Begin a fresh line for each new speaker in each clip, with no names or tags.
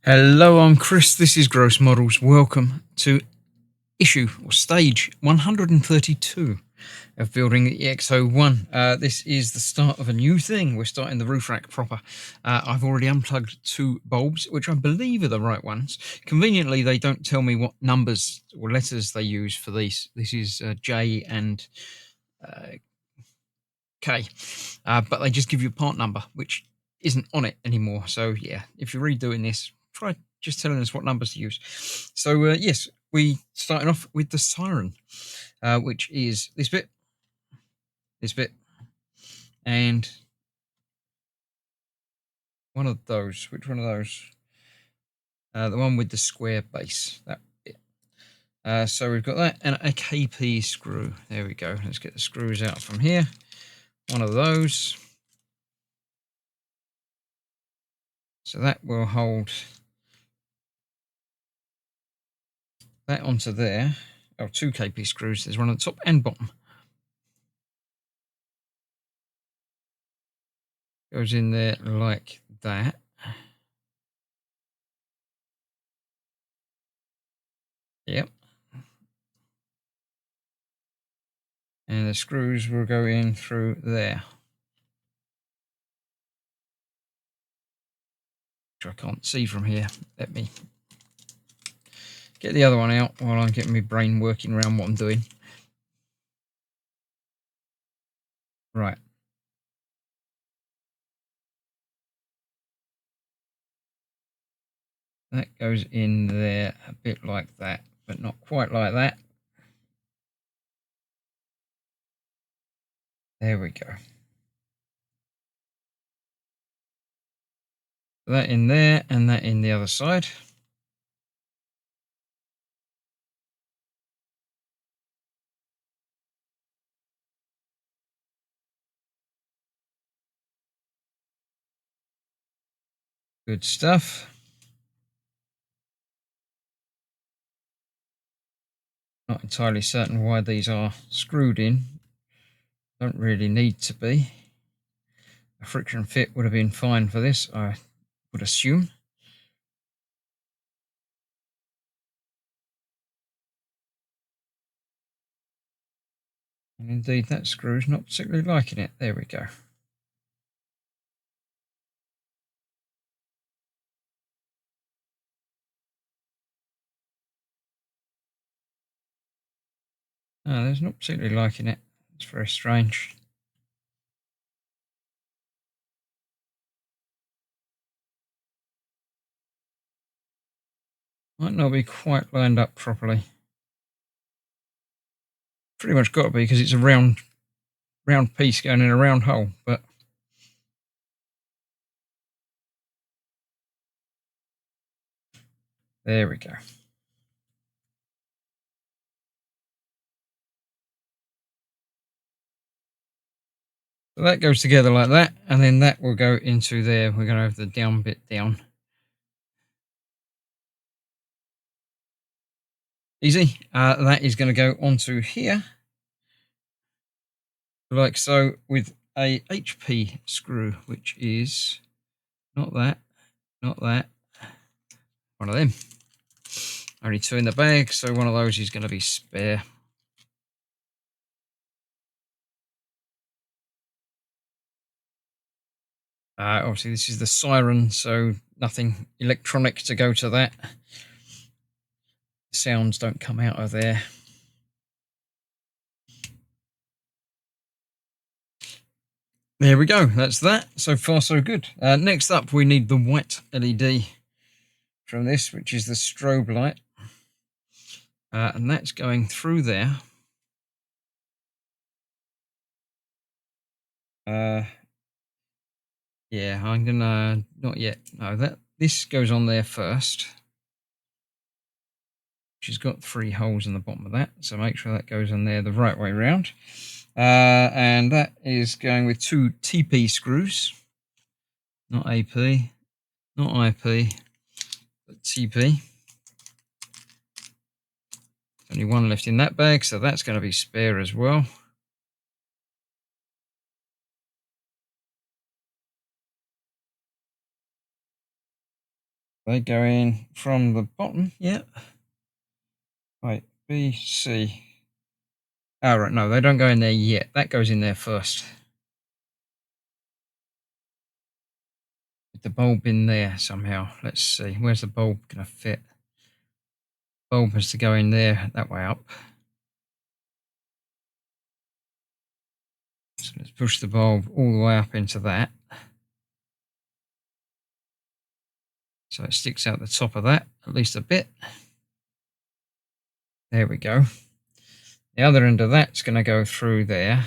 Hello, I'm Chris. This is Gross Models. Welcome to issue or stage 132 of building the Ecto-1. This is the start of a new thing. We're starting the roof rack proper. I've already unplugged 2 bulbs, which I believe are the right ones. Conveniently, they don't tell me what numbers or letters they use for these. This is J and K, but they just give you a part number, which isn't on it anymore. So yeah, if you're redoing this, try just telling us what numbers to use. So yes, we starting off with the siren, which is this bit, and one of those. Which one of those? The one with the square base. That bit. So we've got that and a KP screw. There we go. Let's get the screws out from here. One of those. So that will hold that onto there. Oh, 2 KP screws. There's one on the top and bottom. Goes in there like that. Yep. And the screws will go in through there. Which I can't see from here. Let me get the other one out while I'm getting my brain working around what I'm doing. Right. That goes in there a bit like that, but not quite like that. There we go. That in there and that in the other side. Good stuff. Not entirely certain why these are screwed in. Don't really need to be. A friction fit would have been fine for this, I would assume. And indeed, that screw's not particularly liking it. There we go. Oh, it's not particularly liking it. It's very strange. Might not be quite lined up properly. Pretty much got to be because it's a round piece going in a round hole, but there we go. So that goes together like that, and then that will go into there. We're going to have the down bit down. Easy. That is going to go onto here, like so, with a HP screw, which is not that, one of them. Only 2 in the bag, so one of those is going to be spare. Obviously, this is the siren, so nothing electronic to go to that. Sounds don't come out of there. There we go. That's that. So far, so good. Next up, we need the white LED from this, which is the strobe light. And that's going through there. Yeah, I'm gonna not yet. No, this goes on there first. She's got 3 holes in the bottom of that, so make sure that goes on there the right way around. And that is going with 2 TP screws, not AP, not IP, but TP. Only 1 left in that bag, so that's going to be spare as well. They go in from the bottom, yeah. Right, B, C. Oh, right, no, they don't go in there yet. That goes in there first. With the bulb in there somehow. Let's see, where's the bulb going to fit? Bulb has to go in there, that way up. So let's push the bulb all the way up into that. So it sticks out the top of that, at least a bit. There we go. The other end of that's going to go through there.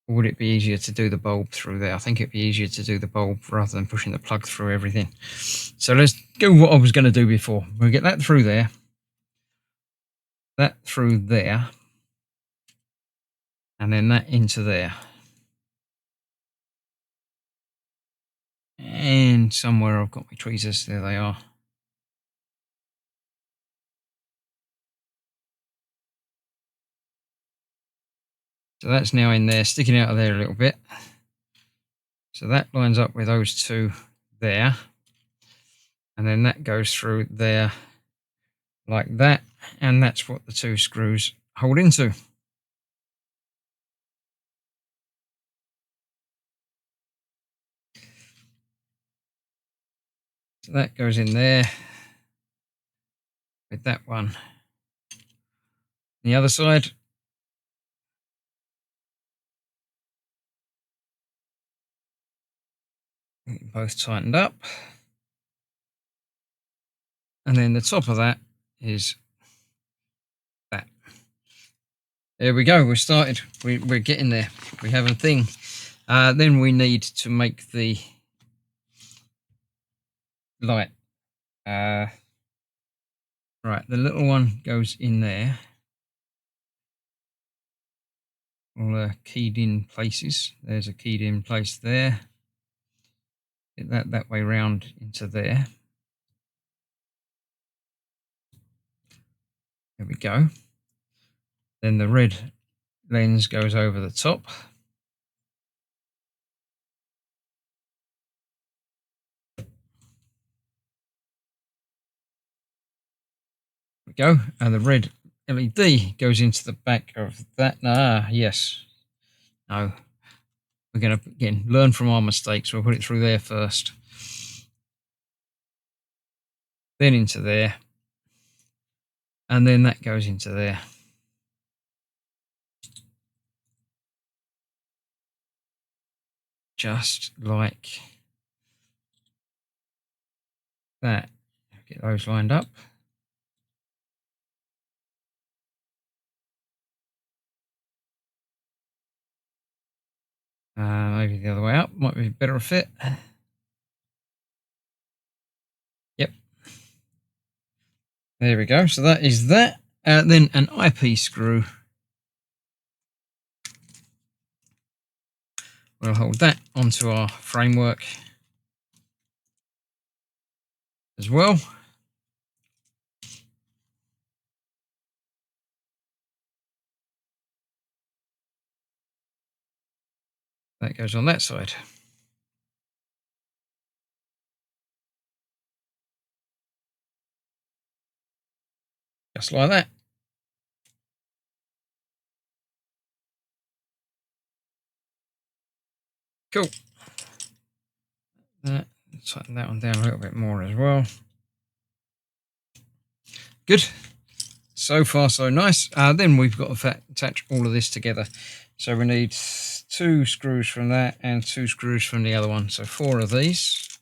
Or would it be easier to do the bulb through there? I think it'd be easier to do the bulb rather than pushing the plug through everything. So let's go what I was going to do before. We'll get that through there. That through there. And then that into there. And somewhere I've got my tweezers. There they are. So that's now in there, sticking out of there a little bit. So that lines up with those two there. And then that goes through there like that. And that's what the two screws hold into. So that goes in there with that one. The other side. Both tightened up. And then the top of that is that. There we go, we're started. We're getting there. We have a thing. Then we need to make the light. Right, the little one goes in there. All the keyed in places. There's a keyed in place there. Get that way round into there. There we go. Then the red lens goes over the top. There we go. And the red LED goes into the back of that. Ah, yes. No. We're going to, again, learn from our mistakes. We'll put it through there first. Then into there. And then that goes into there. Just like that. Get those lined up. Maybe the other way up might be a better fit. Yep. There we go. So that is that. Then an IP screw. We'll hold that onto our framework as well. That goes on that side. Just like that. Cool. Tighten that one down a little bit more as well. Good. So far, so nice. Then we've got to attach all of this together. So we need 2 screws from that and 2 screws from the other one. So 4 of these.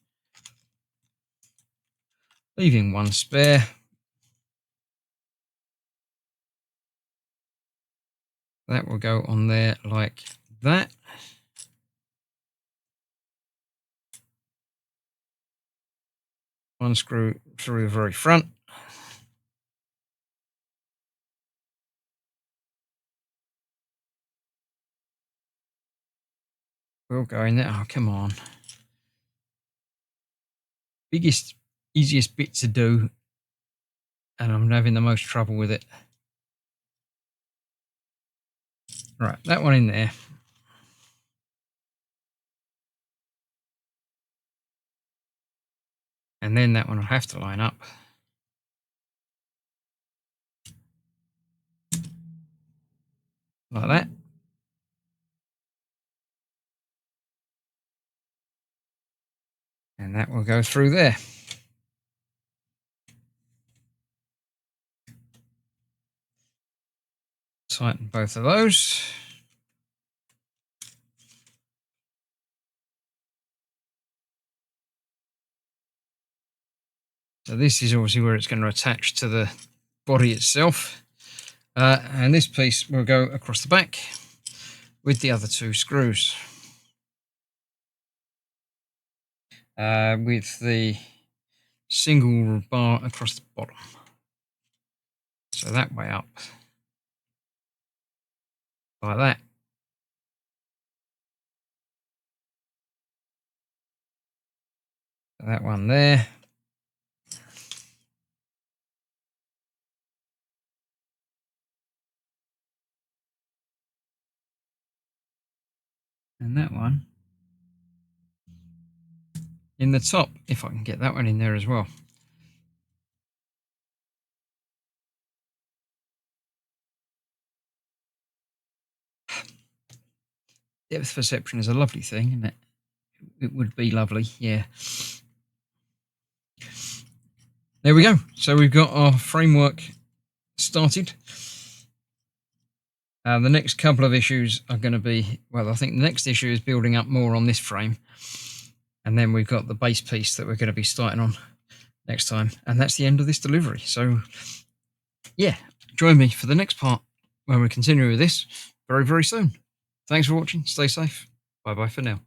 Leaving 1 spare. That will go on there like that. One screw through the very front. We'll go in there. Oh, come on. Biggest, easiest bit to do, and I'm having the most trouble with it. Right, that one in there. And then that one will have to line up. Like that. And that will go through there. Tighten both of those. So this is obviously where it's going to attach to the body itself. And this piece will go across the back with the other two screws. With the single bar across the bottom. So that way up. Like that. So that one there. And that one in the top, if I can get that one in there as well. Depth perception is a lovely thing, isn't it? It would be lovely, yeah. There we go. So we've got our framework started. The next couple of issues are going to be, well, I think the next issue is building up more on this frame. And then we've got the base piece that we're going to be starting on next time. And that's the end of this delivery. So, yeah, join me for the next part when we continue with this very, very soon. Thanks for watching. Stay safe. Bye-bye for now.